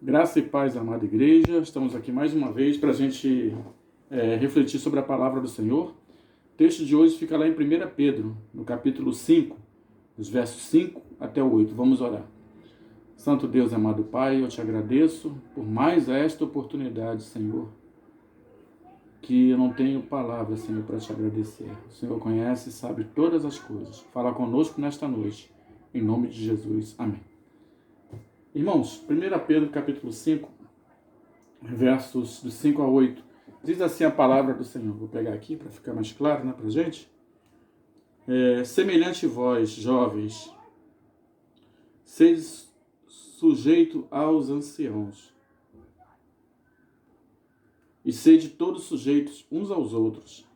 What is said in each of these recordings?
Graça e paz, amada igreja. Estamos aqui mais uma vez para a gente refletir sobre a palavra do Senhor. O texto de hoje fica lá em 1 Pedro, no capítulo 5, dos versos 5 até o 8. Vamos orar. Santo Deus, amado Pai, eu te agradeço por mais esta oportunidade, Senhor, que eu não tenho palavras, Senhor, para te agradecer. O Senhor conhece e sabe todas as coisas. Fala conosco nesta noite. Em nome de Jesus. Amém. Irmãos, 1 Pedro capítulo 5, versos dos 5 a 8, diz assim a palavra do Senhor. Vou pegar aqui para ficar mais claro, né, para a gente. Semelhante vós, jovens, sede sujeito aos anciãos, e sede todos sujeitos uns aos outros,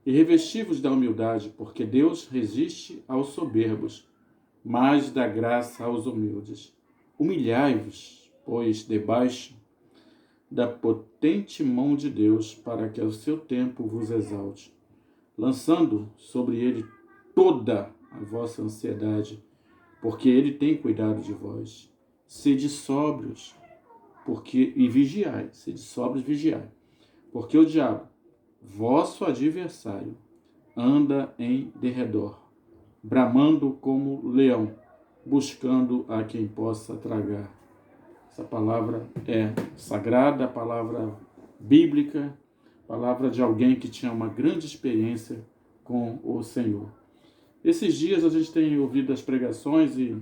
e revesti-vos da humildade, porque Deus resiste aos soberbos, mas dá graça aos humildes. Humilhai-vos, pois, debaixo da potente mão de Deus, para que ao seu tempo vos exalte, lançando sobre ele toda a vossa ansiedade, porque ele tem cuidado de vós. Sede sóbrios, e vigiai, sede sóbrios, vigiai, porque o diabo, vosso adversário, anda em derredor, bramando como leão, buscando a quem possa tragar. Essa palavra é sagrada, a palavra bíblica, palavra de alguém que tinha uma grande experiência com o Senhor. Esses dias a gente tem ouvido as pregações e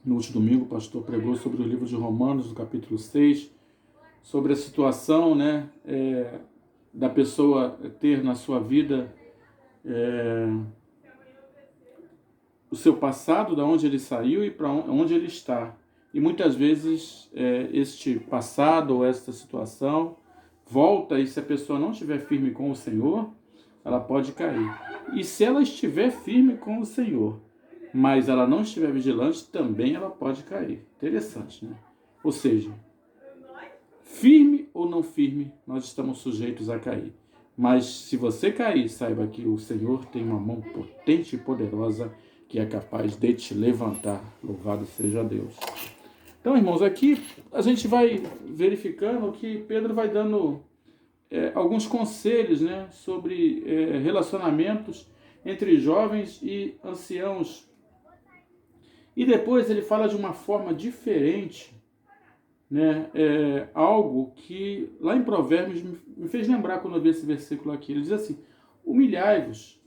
no último domingo o pastor pregou sobre o livro de Romanos, no capítulo 6, sobre a situação, da pessoa ter na sua vida o seu passado, da onde ele saiu e para onde ele está. E muitas vezes este passado ou esta situação volta, e se a pessoa não estiver firme com o Senhor, ela pode cair. E se ela estiver firme com o Senhor, mas ela não estiver vigilante, também ela pode cair. Interessante, né? Ou seja, firme ou não firme, nós estamos sujeitos a cair. Mas se você cair, saiba que o Senhor tem uma mão potente e poderosa que é capaz de te levantar. Louvado seja Deus. Então, irmãos, aqui a gente vai verificando que Pedro vai dando alguns conselhos, né, sobre relacionamentos entre jovens e anciãos. E depois ele fala de uma forma diferente, né, algo que lá em Provérbios me fez lembrar quando eu vi esse versículo aqui. Ele diz assim: humilhai-vos,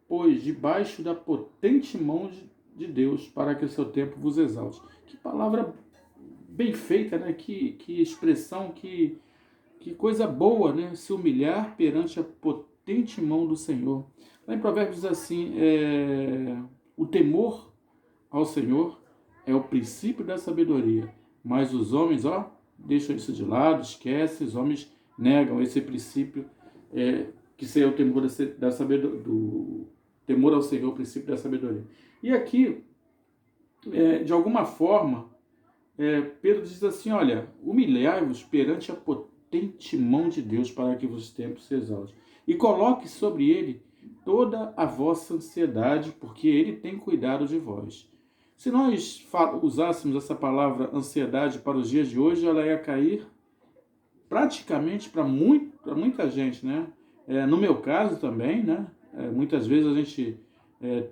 pois, debaixo da potente mão de Deus, para que o seu tempo vos exalte. Que palavra bem feita, né? Que expressão, que coisa boa, né? Se humilhar perante a potente mão do Senhor. Lá em Provérbios diz assim, o temor ao Senhor é o princípio da sabedoria, mas os homens, deixam isso de lado, esquecem, os homens negam esse princípio, que seja o temor da sabedoria, do temor ao Senhor, o princípio da sabedoria. E aqui, de alguma forma, Pedro diz assim, olha, humilhai-vos perante a potente mão de Deus para que vos tempos se exalte. E coloque sobre ele toda a vossa ansiedade, porque ele tem cuidado de vós. Se nós usássemos essa palavra ansiedade para os dias de hoje, ela ia cair praticamente para muita gente, né? No meu caso também, né? Muitas vezes a gente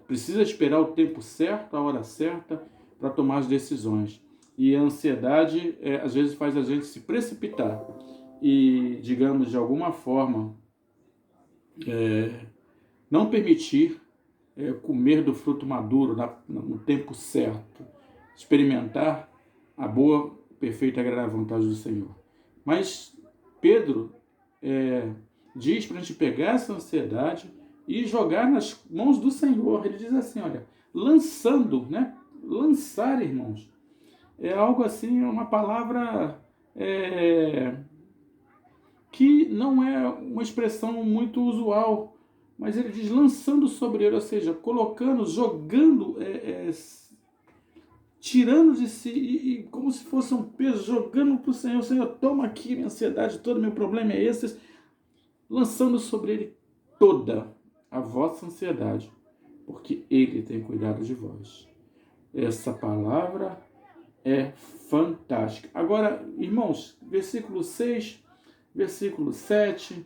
precisa esperar o tempo certo, a hora certa, para tomar as decisões. E a ansiedade, às vezes, faz a gente se precipitar e, digamos, de alguma forma, não permitir comer do fruto maduro no tempo certo, experimentar a boa, perfeita e agradável vontade do Senhor. Mas Pedro diz para a gente pegar essa ansiedade e jogar nas mãos do Senhor. Ele diz assim, olha, lançando, né? Lançar, irmãos, é algo assim, uma palavra que não é uma expressão muito usual, mas ele diz lançando sobre ele, ou seja, colocando, jogando, tirando de si, e como se fosse um peso, jogando para o Senhor. Senhor, toma aqui minha ansiedade toda, meu problema é esse, lançando sobre ele toda a vossa ansiedade, porque ele tem cuidado de vós. Essa palavra é fantástica. Agora, irmãos, versículo 6, versículo 7,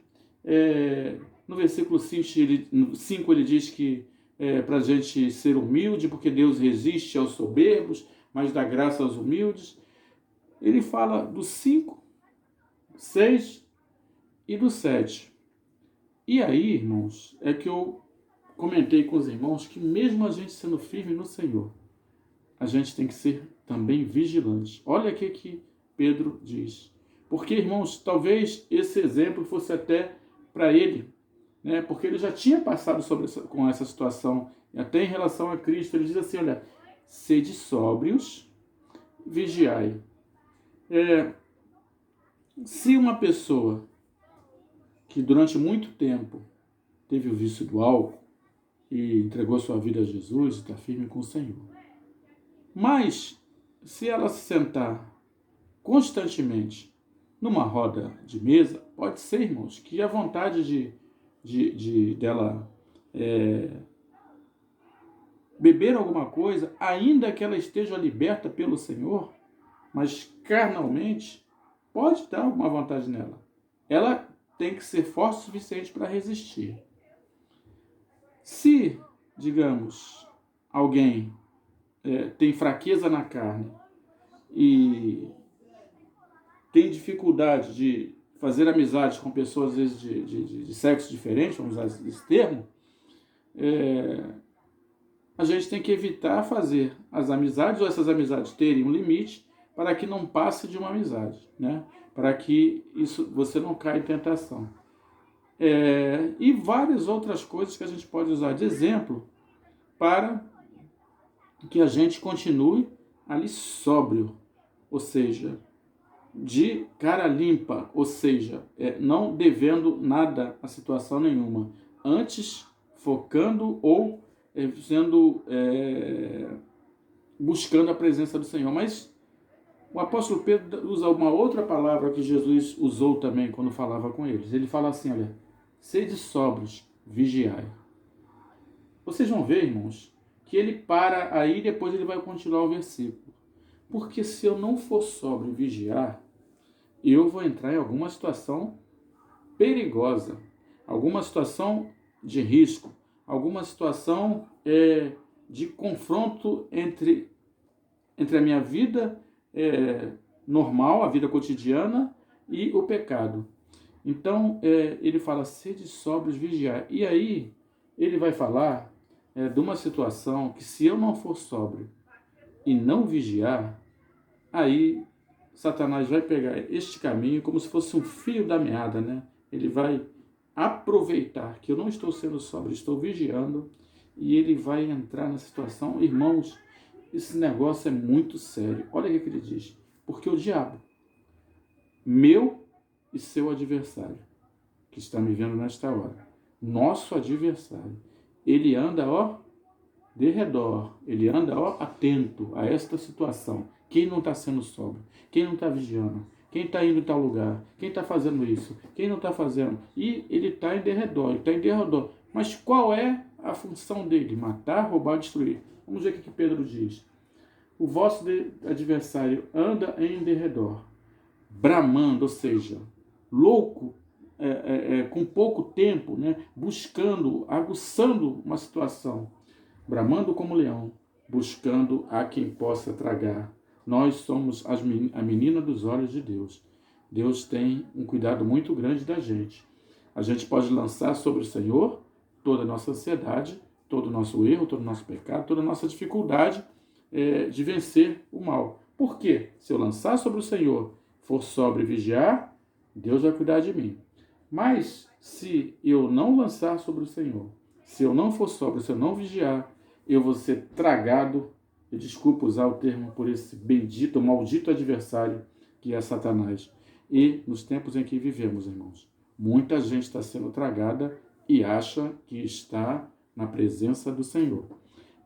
no versículo 5 ele diz que para a gente ser humilde, porque Deus resiste aos soberbos, mas dá graça aos humildes. Ele fala do 5, 6 e do 7. E aí, irmãos, é que eu comentei com os irmãos que mesmo a gente sendo firme no Senhor, a gente tem que ser também vigilante. Olha o que Pedro diz. Porque, irmãos, talvez esse exemplo fosse até para ele, né? Porque ele já tinha passado com essa situação, e até em relação a Cristo, ele diz assim, olha, sede sóbrios, vigiai. Se uma pessoa que durante muito tempo teve o vício do álcool e entregou sua vida a Jesus, está firme com o Senhor. Mas, se ela se sentar constantemente numa roda de mesa, pode ser, irmãos, que a vontade dela beber alguma coisa, ainda que ela esteja liberta pelo Senhor, mas carnalmente, pode dar alguma vontade nela. Ela tem que ser forte o suficiente para resistir. Se, digamos, alguém tem fraqueza na carne e tem dificuldade de fazer amizades com pessoas, às vezes, de sexo diferente, vamos usar esse termo, a gente tem que evitar fazer as amizades, ou essas amizades terem um limite, para que não passe de uma amizade, né? Para que você não caia em tentação. E várias outras coisas que a gente pode usar de exemplo para que a gente continue ali sóbrio, ou seja, de cara limpa, ou seja, não devendo nada a situação nenhuma, antes focando ou buscando a presença do Senhor. Mas o apóstolo Pedro usa uma outra palavra que Jesus usou também quando falava com eles. Ele fala assim, olha, sede sóbrios, vigiai. Vocês vão ver, irmãos, que ele para aí e depois ele vai continuar o versículo. Porque se eu não for sóbrio e vigiar, eu vou entrar em alguma situação perigosa, alguma situação de risco, alguma situação de confronto entre a minha vida normal, a vida cotidiana e o pecado. Então, ele fala, sede sóbrios, vigiar. E aí, ele vai falar de uma situação que se eu não for sóbrio e não vigiar, aí Satanás vai pegar este caminho como se fosse um fio da meada, né? Ele vai aproveitar que eu não estou sendo sóbrio, estou vigiando, e ele vai entrar na situação. Irmãos, esse negócio é muito sério. Olha o que ele diz. Porque o diabo, meu e seu adversário, que está me vendo nesta hora, nosso adversário, ele anda, de redor, ele anda, atento a esta situação. Quem não está sendo sóbrio? Quem não está vigiando? Quem está indo em tal lugar? Quem está fazendo isso? Quem não está fazendo? E ele está em derredor, Mas qual é a função dele? Matar, roubar, destruir. Vamos ver o que Pedro diz. O vosso adversário anda em derredor, bramando, ou seja, louco, com pouco tempo, né? Buscando, aguçando uma situação, bramando como leão, buscando a quem possa tragar. Nós somos a menina dos olhos de Deus. Deus tem um cuidado muito grande da gente. A gente pode lançar sobre o Senhor toda a nossa ansiedade, todo o nosso erro, todo o nosso pecado, toda a nossa dificuldade de vencer o mal. Por quê? Se eu lançar sobre o Senhor, for sóbrio e vigiar, Deus vai cuidar de mim. Mas se eu não lançar sobre o Senhor, se eu não for sóbrio, se eu não vigiar, eu vou ser tragado, e desculpa usar o termo, por esse bendito, maldito adversário que é Satanás. E nos tempos em que vivemos, irmãos, muita gente está sendo tragada e acha que está na presença do Senhor.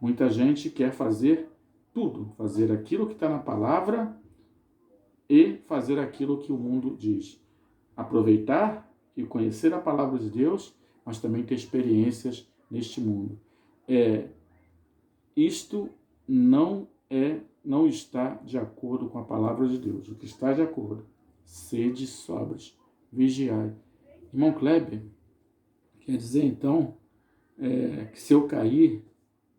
Muita gente quer fazer tudo, fazer aquilo que está na palavra e fazer aquilo que o mundo diz. Aproveitar e conhecer a palavra de Deus, mas também ter experiências neste mundo. Isto não é não está de acordo com a palavra de Deus. O que está de acordo, sede sóbrios, vigiai. Irmão Kleber, quer dizer então que se eu cair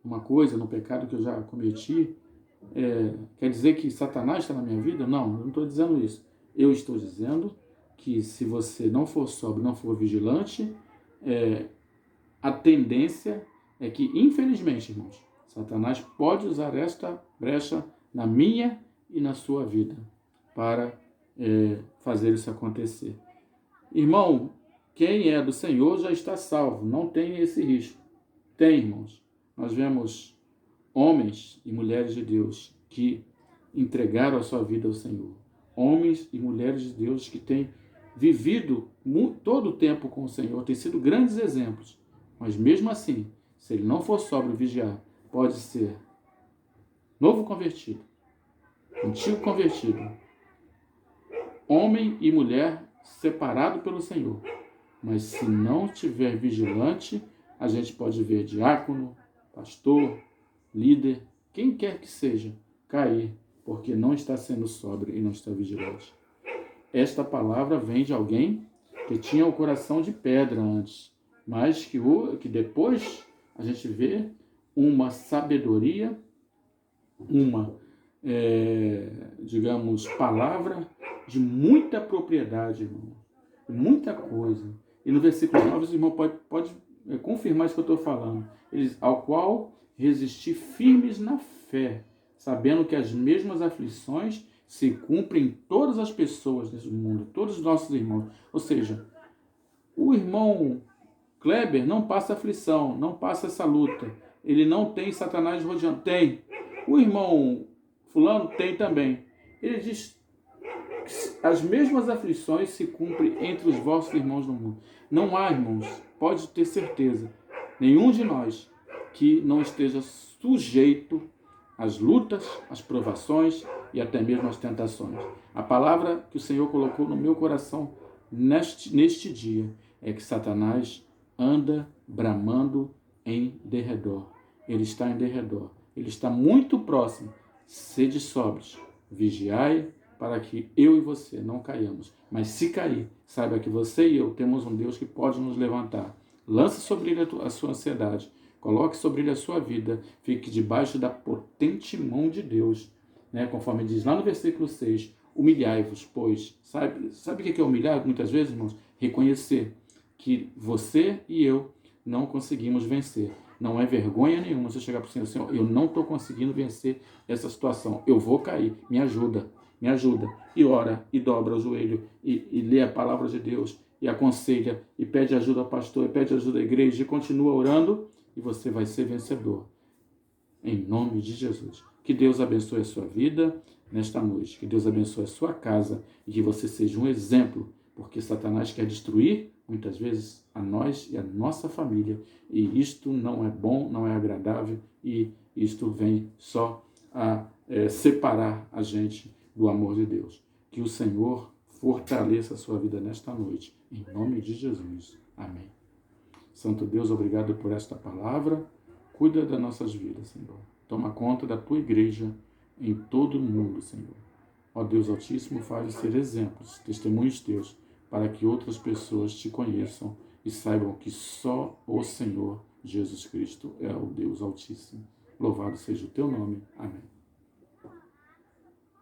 uma coisa no pecado que eu já cometi, quer dizer que Satanás está na minha vida? Não, eu não estou dizendo isso. Eu estou dizendo que se você não for sóbrio, não for vigilante, a tendência é que, infelizmente, irmãos, Satanás pode usar esta brecha na minha e na sua vida para fazer isso acontecer. Irmão, quem é do Senhor já está salvo, não tem esse risco. Tem, irmãos. Nós vemos homens e mulheres de Deus que entregaram a sua vida ao Senhor. Homens e mulheres de Deus que têm vivido todo o tempo com o Senhor, têm sido grandes exemplos. Mas mesmo assim, se ele não for sóbrio e vigiar, pode ser novo convertido, antigo convertido, homem e mulher separado pelo Senhor. Mas se não tiver vigilante, a gente pode ver diácono, pastor, líder, quem quer que seja, cair, porque não está sendo sóbrio e não está vigilante. Esta palavra vem de alguém que tinha o coração de pedra antes, mas que depois a gente vê uma sabedoria, uma, digamos, palavra de muita propriedade, irmão, muita coisa. E no versículo 9, o irmão pode confirmar isso que eu estou falando. Eles, ao qual resistir firmes na fé, sabendo que as mesmas aflições se cumprem em todas as pessoas desse mundo, todos os nossos irmãos. Ou seja, o irmão Kleber não passa aflição, não passa essa luta. Ele não tem Satanás rodeando. Tem. O irmão fulano tem também. Ele diz que as mesmas aflições se cumprem entre os vossos irmãos no mundo. Não há, irmãos, pode ter certeza, nenhum de nós que não esteja sujeito às lutas, às provações e até mesmo às tentações. A palavra que o Senhor colocou no meu coração neste dia é que Satanás anda bramando em derredor. Ele está em derredor. Ele está muito próximo. Sede sóbrios, vigiai para que eu e você não caiamos. Mas se cair, saiba que você e eu temos um Deus que pode nos levantar. Lance sobre ele a sua ansiedade. Coloque sobre ele a sua vida. Fique debaixo da potente mão de Deus. Conforme diz lá no versículo 6, humilhai-vos, pois. Sabe o que é humilhar muitas vezes, irmãos? Reconhecer que você e eu não conseguimos vencer. Não é vergonha nenhuma você chegar para o Senhor: Senhor, eu não estou conseguindo vencer essa situação. Eu vou cair. Me ajuda. Me ajuda. E ora, e dobra o joelho, e lê a palavra de Deus, e aconselha, e pede ajuda ao pastor, e pede ajuda à igreja, e continua orando, e você vai ser vencedor. Em nome de Jesus. Que Deus abençoe a sua vida nesta noite. Que Deus abençoe a sua casa, e que você seja um exemplo, porque Satanás quer destruir, muitas vezes, a nós e a nossa família. E isto não é bom, não é agradável, e isto vem só a separar a gente do amor de Deus. Que o Senhor fortaleça a sua vida nesta noite. Em nome de Jesus. Amém. Santo Deus, obrigado por esta palavra. Cuida das nossas vidas, Senhor. Toma conta da tua igreja em todo o mundo, Senhor. Ó Deus Altíssimo, faz ser exemplos, testemunhos teus, para que outras pessoas te conheçam e saibam que só o Senhor Jesus Cristo é o Deus Altíssimo. Louvado seja o teu nome. Amém.